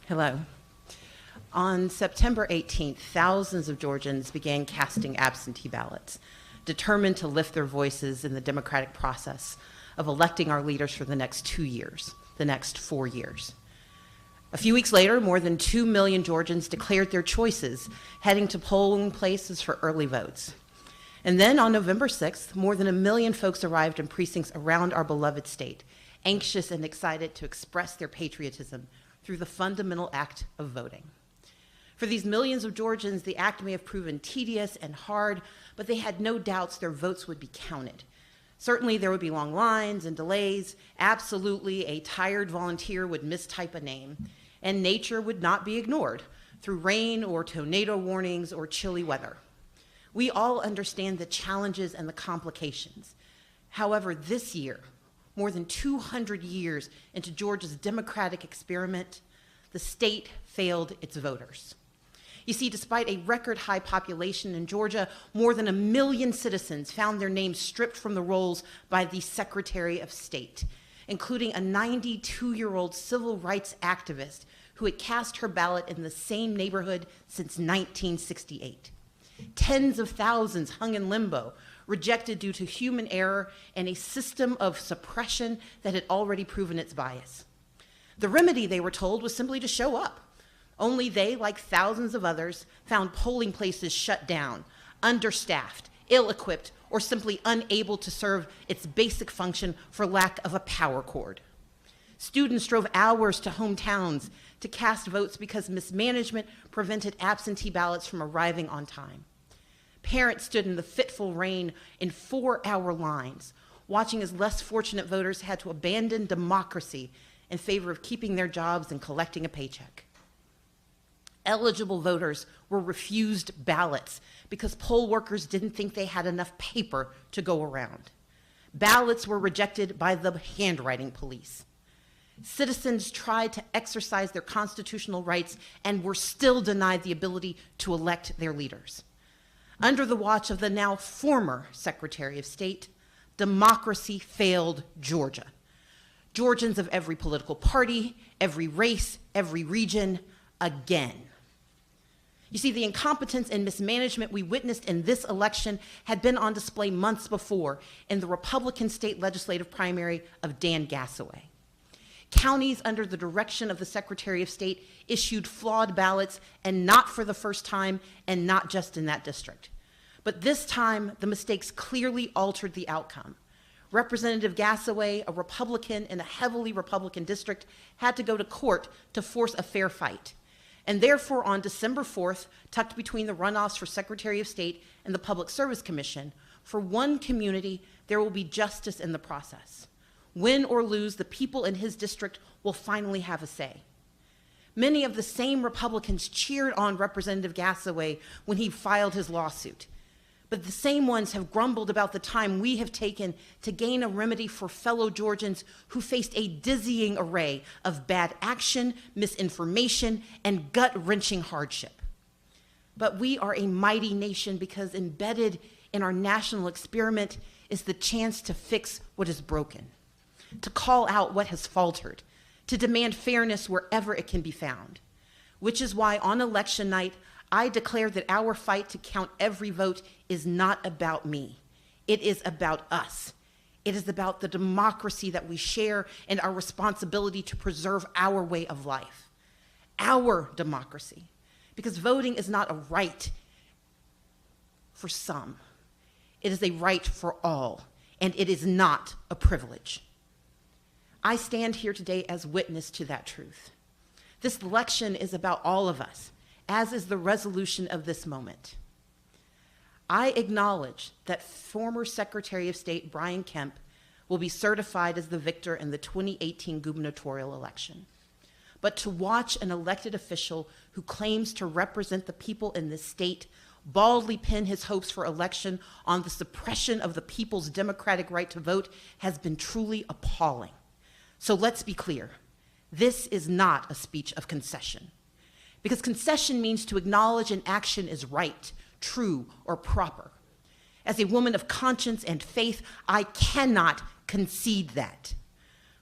Hello. On September 18th, thousands of Georgians began casting absentee ballots, determined to lift their voices in the democratic process of electing our leaders for the next 2 years, the next 4 years. A few weeks later, more than 2 million Georgians declared their choices, heading to polling places for early votes. And then on November 6th, more than 1 million folks arrived in precincts around our beloved state, anxious and excited to express their patriotism through the fundamental act of voting. For these millions of Georgians, the act may have proven tedious and hard, but they had no doubts their votes would be counted. Certainly there would be long lines and delays. Absolutely, a tired volunteer would mistype a name, and nature would not be ignored through rain or tornado warnings or chilly weather. We all understand the challenges and the complications. However, this year, more than 200 years into Georgia's democratic experiment, the state failed its voters. You see, despite a record high population in Georgia, more than 1 million citizens found their names stripped from the rolls by the Secretary of State, including a 92-year-old civil rights activist who had cast her ballot in the same neighborhood since 1968. Tens of thousands hung in limbo, rejected due to human error and a system of suppression that had already proven its bias. The remedy, they were told, was simply to show up. Only they, like thousands of others, found polling places shut down, understaffed, ill-equipped, or simply unable to serve its basic function for lack of a power cord. Students drove hours to hometowns to cast votes because mismanagement prevented absentee ballots from arriving on time. Parents stood in the fitful rain in 4-hour lines, watching as less fortunate voters had to abandon democracy in favor of keeping their jobs and collecting a paycheck. Eligible voters were refused ballots because poll workers didn't think they had enough paper to go around. Ballots were rejected by the handwriting police. Citizens tried to exercise their constitutional rights and were still denied the ability to elect their leaders. Under the watch of the now former Secretary of State, democracy failed Georgia. Georgians of every political party, every race, every region, again. You see, the incompetence and mismanagement we witnessed in this election had been on display months before in the Republican state legislative primary of Dan Gassaway. Counties under the direction of the Secretary of State issued flawed ballots, and not for the first time, and not just in that district. But this time, the mistakes clearly altered the outcome. Representative Gassaway, a Republican in a heavily Republican district, had to go to court to force a fair fight. And therefore, on December 4th, tucked between the runoffs for Secretary of State and the Public Service Commission, for one community, there will be justice in the process. Win or lose, the people in his district will finally have a say. Many of the same Republicans cheered on Representative Gassaway when he filed his lawsuit. But the same ones have grumbled about the time we have taken to gain a remedy for fellow Georgians who faced a dizzying array of bad action, misinformation, and gut-wrenching hardship. But we are a mighty nation because embedded in our national experiment is the chance to fix what is broken, to call out what has faltered, to demand fairness wherever it can be found. Which is why on election night, I declare that our fight to count every vote is not about me. It is about us. It is about the democracy that we share and our responsibility to preserve our way of life. Our democracy. Because voting is not a right for some. It is a right for all, and it is not a privilege. I stand here today as witness to that truth. This election is about all of us, as is the resolution of this moment. I acknowledge that former Secretary of State Brian Kemp will be certified as the victor in the 2018 gubernatorial election. But to watch an elected official who claims to represent the people in this state baldly pin his hopes for election on the suppression of the people's democratic right to vote has been truly appalling. So let's be clear, this is not a speech of concession. Because concession means to acknowledge an action is right, true, or proper. As a woman of conscience and faith, I cannot concede that.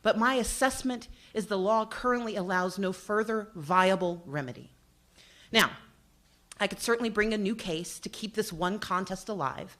But my assessment is the law currently allows no further viable remedy. Now, I could certainly bring a new case to keep this one contest alive,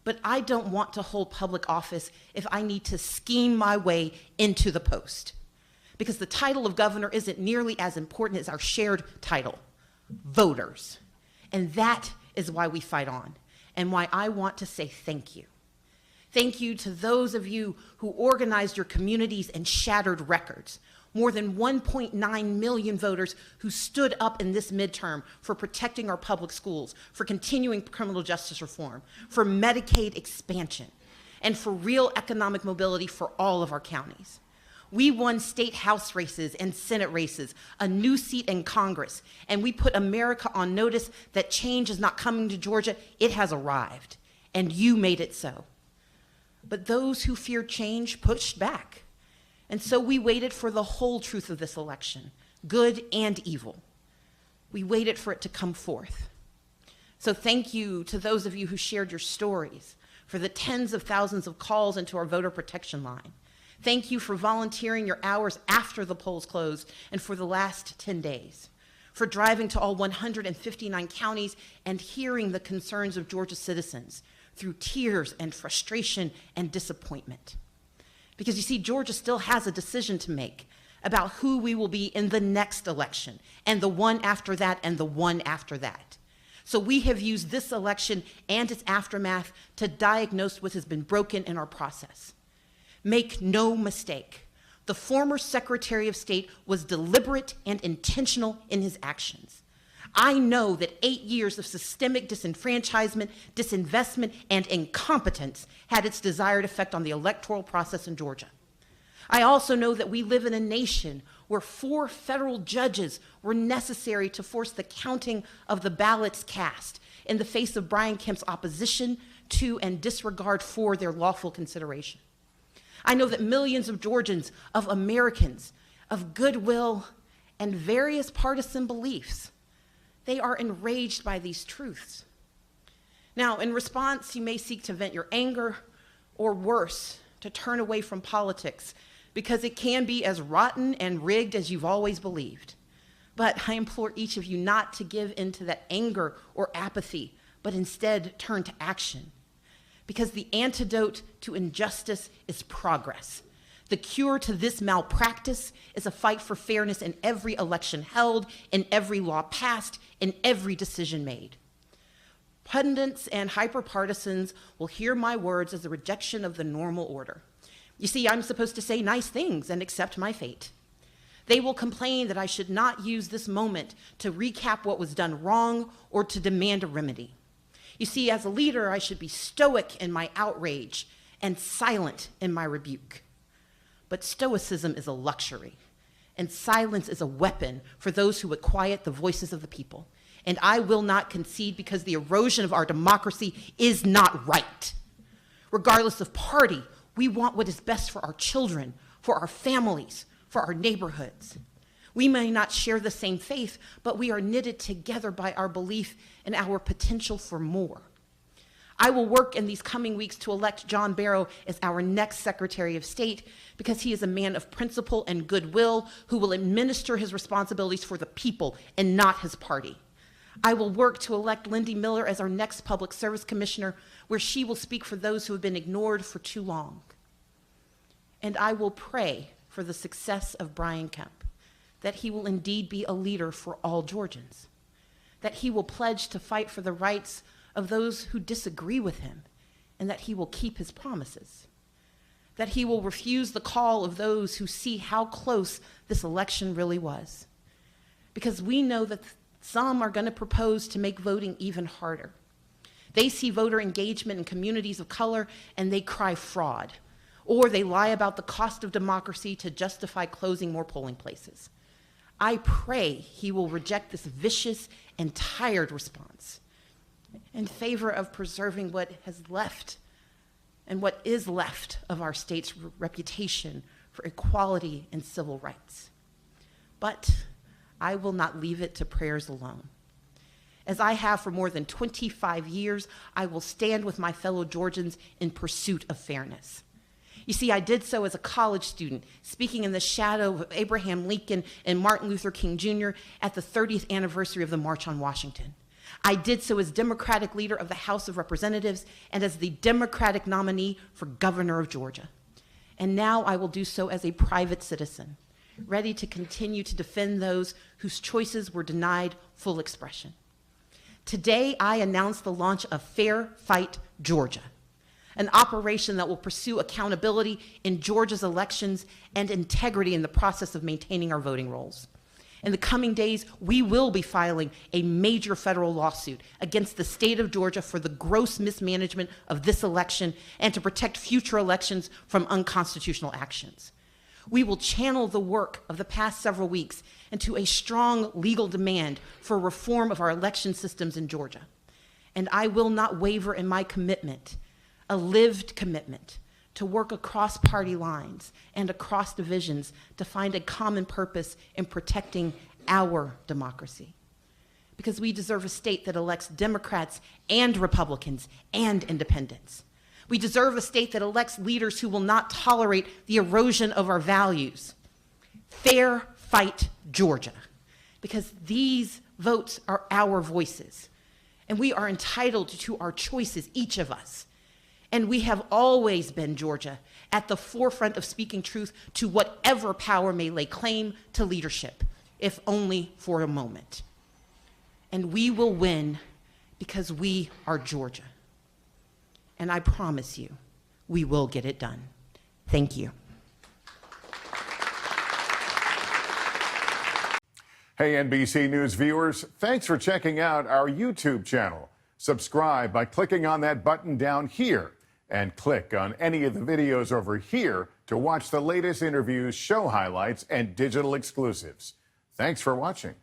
but I don't want to hold public office if I need to scheme my way into the post. Because the title of governor isn't nearly as important as our shared title, voters. And that is why we fight on, and why I want to say thank you. Thank you to those of you who organized your communities and shattered records. More than 1.9 million voters who stood up in this midterm for protecting our public schools, for continuing criminal justice reform, for Medicaid expansion, and for real economic mobility for all of our counties. We won state house races and Senate races, a new seat in Congress, and we put America on notice that change is not coming to Georgia, it has arrived, and you made it so. But those who feared change pushed back. And so we waited for the whole truth of this election, good and evil. We waited for it to come forth. So thank you to those of you who shared your stories, for the tens of thousands of calls into our voter protection line. Thank you for volunteering your hours after the polls closed and for the last 10 days, for driving to all 159 counties and hearing the concerns of Georgia citizens through tears and frustration and disappointment. Because you see, Georgia still has a decision to make about who we will be in the next election, and the one after that, and the one after that. So we have used this election and its aftermath to diagnose what has been broken in our process. Make no mistake, the former Secretary of State was deliberate and intentional in his actions. I know that 8 years of systemic disenfranchisement, disinvestment, and incompetence had its desired effect on the electoral process in Georgia. I also know that we live in a nation where 4 federal judges were necessary to force the counting of the ballots cast in the face of Brian Kemp's opposition to and disregard for their lawful consideration. I know that millions of Georgians, of Americans, of goodwill, and various partisan beliefs, they are enraged by these truths. Now, in response, you may seek to vent your anger, or worse, to turn away from politics, because it can be as rotten and rigged as you've always believed. But I implore each of you not to give in to that anger or apathy, but instead turn to action. Because the antidote to injustice is progress. The cure to this malpractice is a fight for fairness in every election held, in every law passed, in every decision made. Pundits and hyper-partisans will hear my words as a rejection of the normal order. You see, I'm supposed to say nice things and accept my fate. They will complain that I should not use this moment to recap what was done wrong or to demand a remedy. You see, as a leader, I should be stoic in my outrage and silent in my rebuke. But stoicism is a luxury, and silence is a weapon for those who would quiet the voices of the people. And I will not concede, because the erosion of our democracy is not right. Regardless of party, we want what is best for our children, for our families, for our neighborhoods. We may not share the same faith, but we are knitted together by our belief in our potential for more. I will work in these coming weeks to elect John Barrow as our next Secretary of State, because he is a man of principle and goodwill who will administer his responsibilities for the people and not his party. I will work to elect Lindy Miller as our next Public Service Commissioner, where she will speak for those who have been ignored for too long. And I will pray for the success of Brian Kemp, that he will indeed be a leader for all Georgians, that he will pledge to fight for the rights of those who disagree with him, and that he will keep his promises, that he will refuse the call of those who see how close this election really was, because we know that some are going to propose to make voting even harder. They see voter engagement in communities of color and they cry fraud, or they lie about the cost of democracy to justify closing more polling places. I pray he will reject this vicious and tired response in favor of preserving what has left and what is left of our state's reputation for equality and civil rights. But I will not leave it to prayers alone. As I have for more than 25 years, I will stand with my fellow Georgians in pursuit of fairness. You see, I did so as a college student, speaking in the shadow of Abraham Lincoln and Martin Luther King Jr. at the 30th anniversary of the March on Washington. I did so as Democratic leader of the House of Representatives and as the Democratic nominee for governor of Georgia. And now I will do so as a private citizen, ready to continue to defend those whose choices were denied full expression. Today, I announce the launch of Fair Fight Georgia, an operation that will pursue accountability in Georgia's elections and integrity in the process of maintaining our voting rolls. In the coming days, we will be filing a major federal lawsuit against the state of Georgia for the gross mismanagement of this election and to protect future elections from unconstitutional actions. We will channel the work of the past several weeks into a strong legal demand for reform of our election systems in Georgia. And I will not waver in my commitment, a lived commitment, to work across party lines and across divisions to find a common purpose in protecting our democracy. Because we deserve a state that elects Democrats and Republicans and independents. We deserve a state that elects leaders who will not tolerate the erosion of our values. Fair Fight Georgia, because these votes are our voices, and we are entitled to our choices, each of us. And we have always been, Georgia, at the forefront of speaking truth to whatever power may lay claim to leadership, if only for a moment. And we will win because we are Georgia. And I promise you, we will get it done. Thank you. Hey, NBC News viewers, thanks for checking out our YouTube channel. Subscribe by clicking on that button down here and click on any of the videos over here to watch the latest interviews, show highlights, and digital exclusives. Thanks for watching.